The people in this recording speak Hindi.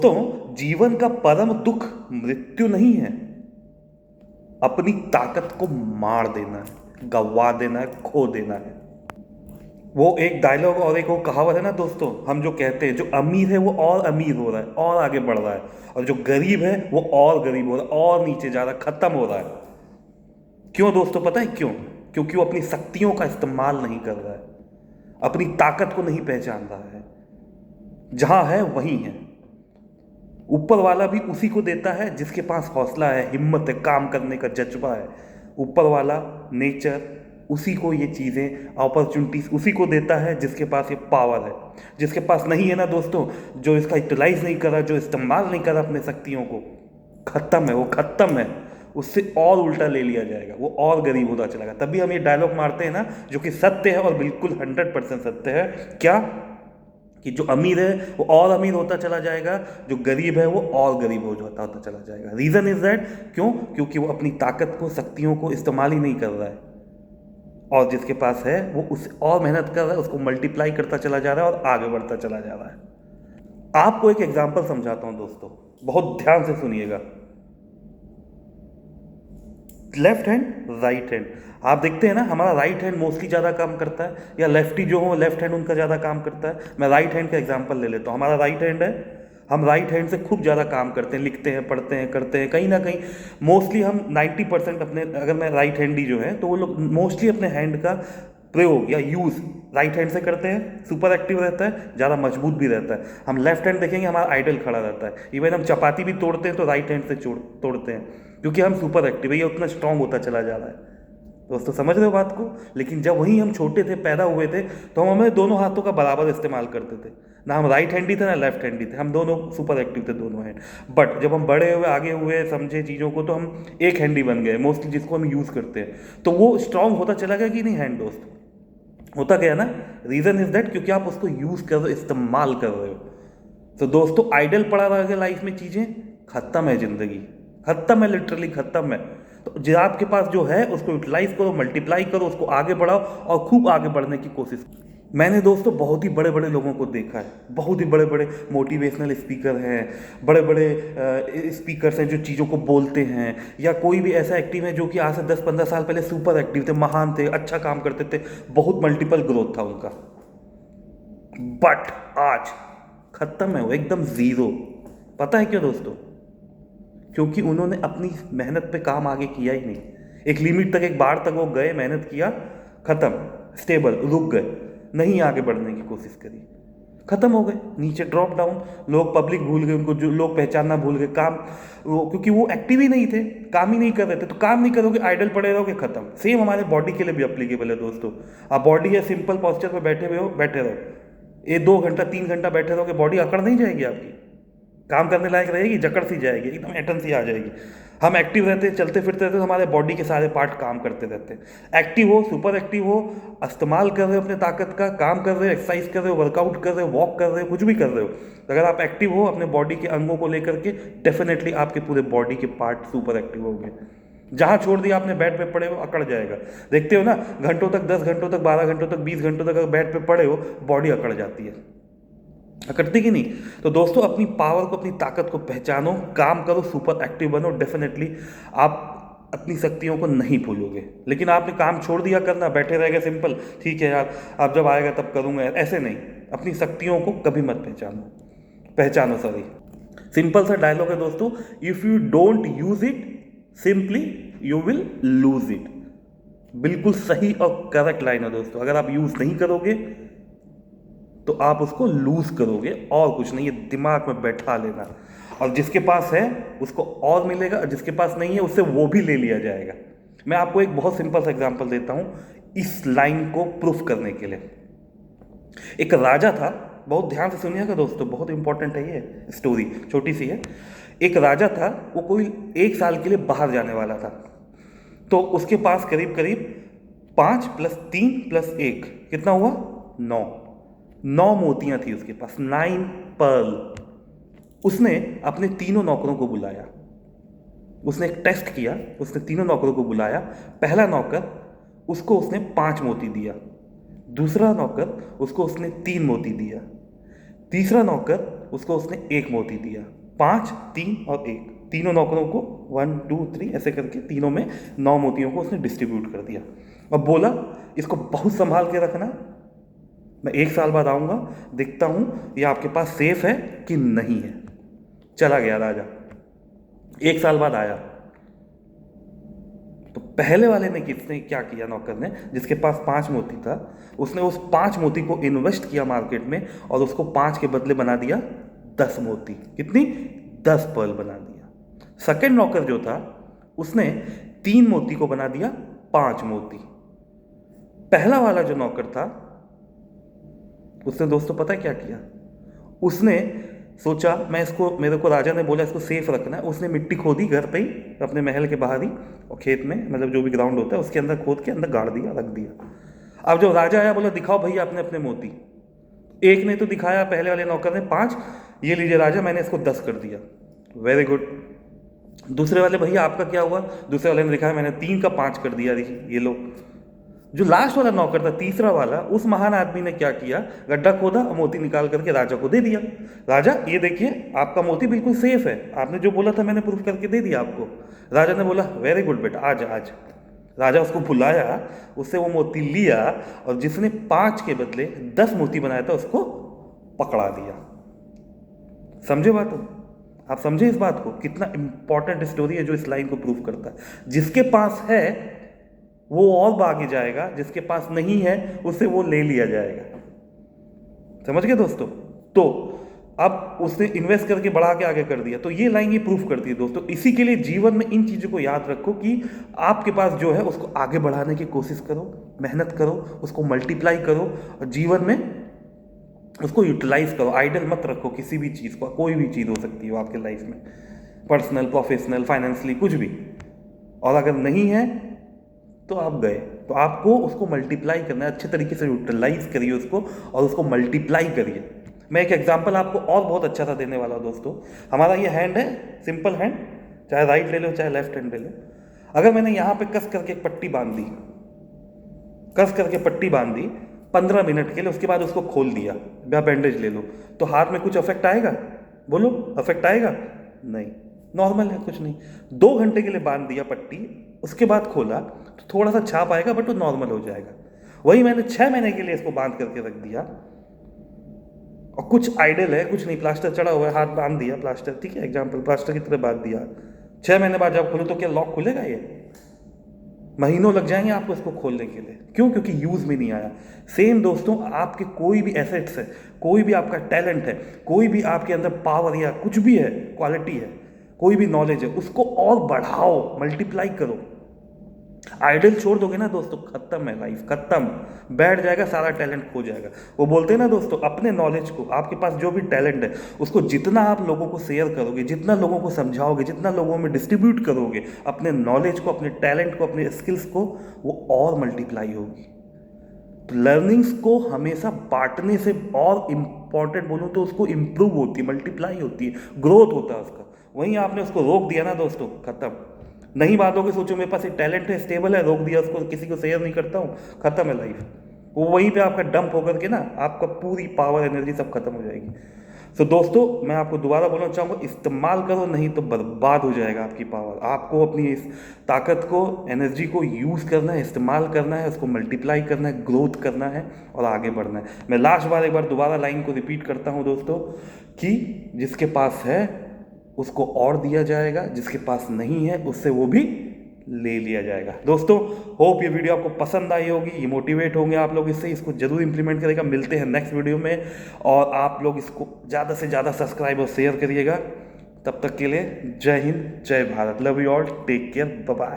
दोस्तों, जीवन का परम दुख मृत्यु नहीं है, अपनी ताकत को मार देना है, गवा देना है, खो देना है। वो एक डायलॉग और एक वो कहावत है ना दोस्तों, हम जो कहते हैं, जो अमीर है वो और अमीर हो रहा है और आगे बढ़ रहा है, और जो गरीब है वो और गरीब हो रहा है और नीचे जा रहा है, खत्म हो रहा है। क्यों दोस्तों, पता है क्यों? क्योंकि वो अपनी शक्तियों का इस्तेमाल नहीं कर रहा है, अपनी ताकत को नहीं पहचान रहा है। जहां है वहीं है। ऊपर वाला भी उसी को देता है जिसके पास हौसला है, हिम्मत है, काम करने का जज्बा है। ऊपर वाला नेचर उसी को ये चीज़ें, अपॉर्चुनिटीज उसी को देता है जिसके पास ये पावर है। जिसके पास नहीं है ना दोस्तों, जो इसका यूटिलाइज नहीं करा, जो इस्तेमाल नहीं करा अपने शक्तियों को, खत्म है, वो खत्म है। उससे और उल्टा ले लिया जाएगा, वो और गरीब होता चलेगा। तभी हम ये डायलॉग मारते हैं ना, जो कि सत्य है और बिल्कुल 100% सत्य है। क्या? कि जो अमीर है वो और अमीर होता चला जाएगा, जो गरीब है वो और गरीब हो जाता होता चला जाएगा। रीज़न इज दैट, क्यों? क्योंकि वो अपनी ताकत को, शक्तियों को इस्तेमाल ही नहीं कर रहा है। और जिसके पास है वो उस और मेहनत कर रहा है, उसको मल्टीप्लाई करता चला जा रहा है और आगे बढ़ता चला जा रहा है। आपको एक एग्जाम्पल समझाता हूं दोस्तों, बहुत ध्यान से सुनिएगा। Left hand, right hand. आप देखते हैं ना, हमारा राइट हैंड मोस्टली ज़्यादा काम करता है, या लेफ्टी जो हो लेफ्ट हैंड उनका ज़्यादा काम करता है। मैं राइट हैंड का एग्जांपल ले लेता हूँ। हमारा राइट हैंड है, हम राइट हैंड से खूब ज़्यादा काम करते हैं, लिखते हैं, पढ़ते हैं, करते हैं। कहीं ना कहीं मोस्टली हम 90% अपने, अगर मैं राइट हैंडी जो है तो वो लोग मोस्टली अपने हैंड का प्रयोग या यूज़ राइट हैंड से करते हैं। सुपर एक्टिव रहता है, ज़्यादा मजबूत भी रहता है। हम लेफ्ट हैंड देखेंगे, हमारा आइडल खड़ा रहता है। इवन हम चपाती भी तोड़ते हैं तो राइट हैंड से तोड़ते हैं, क्योंकि हम सुपर एक्टिव है, ये उतना स्ट्रांग होता चला जा रहा है। दोस्तों समझ रहे हो बात को? लेकिन जब वहीं हम छोटे थे, पैदा हुए थे, तो हम हमें दोनों हाथों का बराबर इस्तेमाल करते थे। ना हम राइट हैंडी थे ना लेफ्ट हैंडी थे, हम दोनों सुपर एक्टिव थे, दोनों हैंड। बट जब हम बड़े हुए, आगे हुए, समझे चीज़ों को, तो हम एक हैंडी बन गए मोस्टली, जिसको हम यूज़ करते हैं। तो वो स्ट्रांग होता चला गया कि नहीं हैंड दोस्त? होता गया ना। रीज़न इज दैट, क्योंकि आप उसको यूज़ कर रहे हो, इस्तेमाल कर रहे हो। तो दोस्तों, आइडल पड़ा रह गया लाइफ में, चीज़ें खत्म है, ज़िंदगी खत्म है, लिटरली खत्म है। तो जो आपके पास जो है उसको यूटिलाइज करो, मल्टीप्लाई करो, उसको आगे बढ़ाओ और खूब आगे बढ़ने की कोशिश। मैंने दोस्तों बहुत ही बड़े बड़े लोगों को देखा है, बहुत ही बड़े बड़े मोटिवेशनल स्पीकर हैं, बड़े बड़े स्पीकर्स हैं जो चीज़ों को बोलते हैं, या कोई भी ऐसा एक्टिव है जो कि आज से 10-15 साल पहले सुपर एक्टिव थे, महान थे, अच्छा काम करते थे, बहुत मल्टीपल ग्रोथ था उनका। बट आज खत्म है, वो एकदम जीरो। पता है क्यों दोस्तों? क्योंकि उन्होंने अपनी मेहनत पे काम आगे किया ही नहीं। एक लिमिट तक, एक बार तक वो गए, मेहनत किया, खत्म, स्टेबल, रुक गए, नहीं आगे बढ़ने की कोशिश करी, खत्म हो गए, नीचे ड्रॉप डाउन। लोग, पब्लिक भूल गए उनको, जो लोग पहचानना भूल गए, काम क्योंकि वो एक्टिव ही नहीं थे, काम ही नहीं कर रहे थे। तो काम नहीं करोगे, आइडल पड़े रहोगे, खत्म। सेम हमारे बॉडी के लिए भी अप्लीकेबल है दोस्तों। आप बॉडी या सिंपल पोस्चर पर बैठे हुए हो, बैठे रहो, ये 2 घंटा 3 घंटा बैठे रहोगे, बॉडी अकड़ नहीं जाएगी आपकी? काम करने लायक रहेगी? जकड़ सी जाएगी, एकदम एटन सी आ जाएगी। हम एक्टिव रहते हैं, चलते फिरते रहते हैं, तो हमारे बॉडी के सारे पार्ट काम करते रहते हैं। एक्टिव हो, सुपर एक्टिव हो, इस्तेमाल कर रहे हो अपने ताकत का, काम कर रहे हो, एक्सरसाइज कर रहे हो, वर्कआउट कर रहे हो, वॉक कर रहे हो, कुछ भी कर रहे हो, तो अगर आप एक्टिव हो अपने बॉडी के अंगों को लेकर के, डेफिनेटली आपके पूरे बॉडी के पार्ट सुपर एक्टिव होंगे। जहाँ छोड़ दिया आपने, बेड पे पड़े हो, अकड़ जाएगा। देखते हो ना, घंटों तक, 10 घंटों तक, 12 घंटों तक, 20 घंटों तक अगर बेड पे पड़े हो, बॉडी अकड़ जाती है, अकड़ती कि नहीं? तो दोस्तों, अपनी पावर को, अपनी ताकत को पहचानो, काम करो, सुपर एक्टिव बनो, डेफिनेटली आप अपनी शक्तियों को नहीं भूलोगे। लेकिन आपने काम छोड़ दिया करना, बैठे रह गए सिंपल, ठीक है यार, अब जब आएगा तब करूँगा, ऐसे नहीं। अपनी शक्तियों को कभी मत पहचानो, सॉरी। सिंपल सा डायलॉग है दोस्तों, if you don't use it, simply you will lose it. बिल्कुल सही और करेक्ट लाइन है दोस्तों। अगर आप यूज नहीं करोगे तो आप उसको लूज करोगे, और कुछ नहीं, ये दिमाग में बैठा लेना। और जिसके पास है उसको और मिलेगा, और जिसके पास नहीं है उससे वो भी ले लिया जाएगा। मैं आपको एक बहुत सिंपल सा एग्जांपल देता हूं इस लाइन को प्रूफ करने के लिए। एक राजा था, बहुत ध्यान से सुनिएगा दोस्तों, बहुत इंपॉर्टेंट है ये स्टोरी, छोटी सी है। एक राजा था, वो कोई 1 साल के लिए बाहर जाने वाला था। तो उसके पास करीब करीब 5 + 3 + 1 कितना हुआ? 9 मोतियां थी उसके पास, 9 पर्ल। उसने अपने तीनों नौकरों को बुलाया, उसने एक टेस्ट किया, उसने तीनों नौकरों को बुलाया। पहला नौकर, उसको उसने 5 मोती दिया। दूसरा नौकर, उसको उसने 3 मोती दिया। तीसरा नौकर, उसको उसने एक मोती दिया, 5, 3 और 1, तीनों नौकरों को 1 2 3 ऐसे करके तीनों में 9 मोतियों को उसने डिस्ट्रीब्यूट कर दिया। अब बोला इसको बहुत संभाल के रखना, मैं 1 साल बाद आऊँगा, देखता हूँ ये आपके पास सेफ है कि नहीं है। चला गया राजा, 1 साल बाद आया तो पहले वाले ने किसने क्या किया, नौकर ने, जिसके पास 5 मोती था, उसने उस 5 मोती को इन्वेस्ट किया मार्केट में और उसको 5 के बदले बना दिया 10 मोती। कितनी? 10 पर्ल बना दिया। सेकंड नौकर जो था उसने 3 मोती को बना दिया 5 मोती। पहला वाला जो नौकर था उसने दोस्तों पता है क्या किया, उसने सोचा मैं इसको, मेरे को राजा ने बोला इसको सेफ रखना है, उसने मिट्टी खोदी घर पे ही अपने महल के बाहर ही और खेत में, मतलब जो भी ग्राउंड होता है उसके अंदर खोद के अंदर गाड़ दिया, रख दिया। अब जब राजा आया बोला दिखाओ भैया अपने अपने मोती। एक ने तो दिखाया, पहले वाले नौकर ने 5, ये लीजिए राजा मैंने इसको 10 कर दिया, वेरी गुड। दूसरे वाले भैया आपका क्या हुआ? दूसरे वाले ने दिखाया मैंने 3 का 5 कर दिया, ये लो। जो लास्ट वाला नौकर था, तीसरा वाला, उस महान आदमी ने क्या किया, गड्ढा खोदा और मोती निकाल करके राजा को दे दिया। राजा ये देखिए आपका मोती बिल्कुल सेफ है, आपने जो बोला था मैंने प्रूफ करके दे दिया आपको। राजा ने बोला वेरी गुड बेटा, आज आज। राजा उसको बुलाया, उससे वो मोती लिया और जिसने 5 के बदले 10 मोती बनाया था उसको पकड़ा दिया। समझे बात हो? आप समझे इस बात को? कितना इंपॉर्टेंट स्टोरी है जो इस लाइन को प्रूव करता है। जिसके पास है वो और आगे जाएगा, जिसके पास नहीं है उससे वो ले लिया जाएगा। समझ गए दोस्तों? तो अब उसने इन्वेस्ट करके बढ़ा के आगे कर दिया, तो ये लाइन ये प्रूफ करती है दोस्तों। इसी के लिए जीवन में इन चीज़ों को याद रखो कि आपके पास जो है उसको आगे बढ़ाने की कोशिश करो, मेहनत करो, उसको मल्टीप्लाई करो और जीवन में उसको यूटिलाइज करो। आइडल मत रखो किसी भी चीज़ को, कोई भी चीज़ हो सकती है आपके लाइफ में, पर्सनल, प्रोफेशनल, फाइनेंशियली, कुछ भी। और अगर नहीं है तो आप गए, तो आपको उसको मल्टीप्लाई करना है, अच्छे तरीके से यूटिलाइज करिए उसको और उसको मल्टीप्लाई करिए। मैं एक एग्जांपल आपको और बहुत अच्छा सा देने वाला हूं दोस्तों। हमारा ये हैंड है, सिंपल हैंड, चाहे राइट ले लो चाहे लेफ्ट हैंड ले लो। अगर मैंने यहाँ पे कस करके एक पट्टी बांध दी, कस करके पट्टी बांध दी 15 मिनट के लिए, उसके बाद उसको खोल दिया या बैंडेज ले लो, तो हाथ में कुछ अफेक्ट आएगा? बोलो, अफेक्ट आएगा? नहीं, नॉर्मल है, कुछ नहीं। 2 घंटे के लिए बांध दिया पट्टी, उसके बाद खोला तो थोड़ा सा छाप आएगा बट वो नॉर्मल हो जाएगा। वही मैंने 6 महीने के लिए इसको बांध करके रख दिया और कुछ आइडल है, कुछ नहीं, प्लास्टर चढ़ा हुआ है, हाथ बांध दिया, प्लास्टर, ठीक है, एग्जाम्पल प्लास्टर की तरह बांध दिया। 6 महीने बाद जब खोलो तो क्या लॉक खुलेगा? ये महीनों लग जाएंगे आपको इसको खोलने के लिए। क्यों? क्योंकि यूज में नहीं आया। सेम दोस्तों, आपके कोई भी एसेट्स है, कोई भी आपका टैलेंट है, कोई भी आपके अंदर पावर या कुछ भी है, क्वालिटी है, कोई भी नॉलेज है, उसको और बढ़ाओ, मल्टीप्लाई करो। आइडल छोड़ दोगे ना दोस्तों, खत्म है लाइफ, खत्म, बैठ जाएगा, सारा टैलेंट खो जाएगा। वो बोलते हैं ना दोस्तों, अपने नॉलेज को, आपके पास जो भी टैलेंट है उसको जितना आप लोगों को शेयर करोगे, जितना लोगों को समझाओगे, जितना लोगों में डिस्ट्रीब्यूट करोगे अपने नॉलेज को, अपने टैलेंट को, अपने स्किल्स को, वो और मल्टीप्लाई होगी। तो लर्निंग्स को हमेशा बांटने से और इम्पॉर्टेंट बोलूँ तो उसको इम्प्रूव होती है, मल्टीप्लाई होती है, ग्रोथ होता है उसका। वहीं आपने उसको रोक दिया ना दोस्तों, खत्म। नहीं बातों सोचो मेरे पास एक टैलेंट है, स्टेबल है, रोक दिया उसको, किसी को शेयर नहीं करता हूँ, खत्म है लाइफ। वो वहीं पे आपका डंप होकर के ना आपका पूरी पावर, एनर्जी सब खत्म हो जाएगी। तो दोस्तों मैं आपको दोबारा बोलना चाहूँगा, इस्तेमाल करो, नहीं तो बर्बाद हो जाएगा आपकी पावर। आपको अपनी इस ताकत को, एनर्जी को यूज़ करना है, इस्तेमाल करना है, उसको मल्टीप्लाई करना है, ग्रोथ करना है और आगे बढ़ना है। मैं लास्ट बार एक बार दोबारा लाइन को रिपीट करता हूँ दोस्तों कि जिसके पास है उसको और दिया जाएगा, जिसके पास नहीं है उससे वो भी ले लिया जाएगा। दोस्तों होप ये वीडियो आपको पसंद आई होगी, ये मोटिवेट होंगे आप लोग इससे, इसको जरूर इंप्लीमेंट करेगा। मिलते हैं नेक्स्ट वीडियो में और आप लोग इसको ज़्यादा से ज़्यादा सब्सक्राइब और शेयर करिएगा। तब तक के लिए जय हिंद, जय Bharat, love you all, take care, bye bye.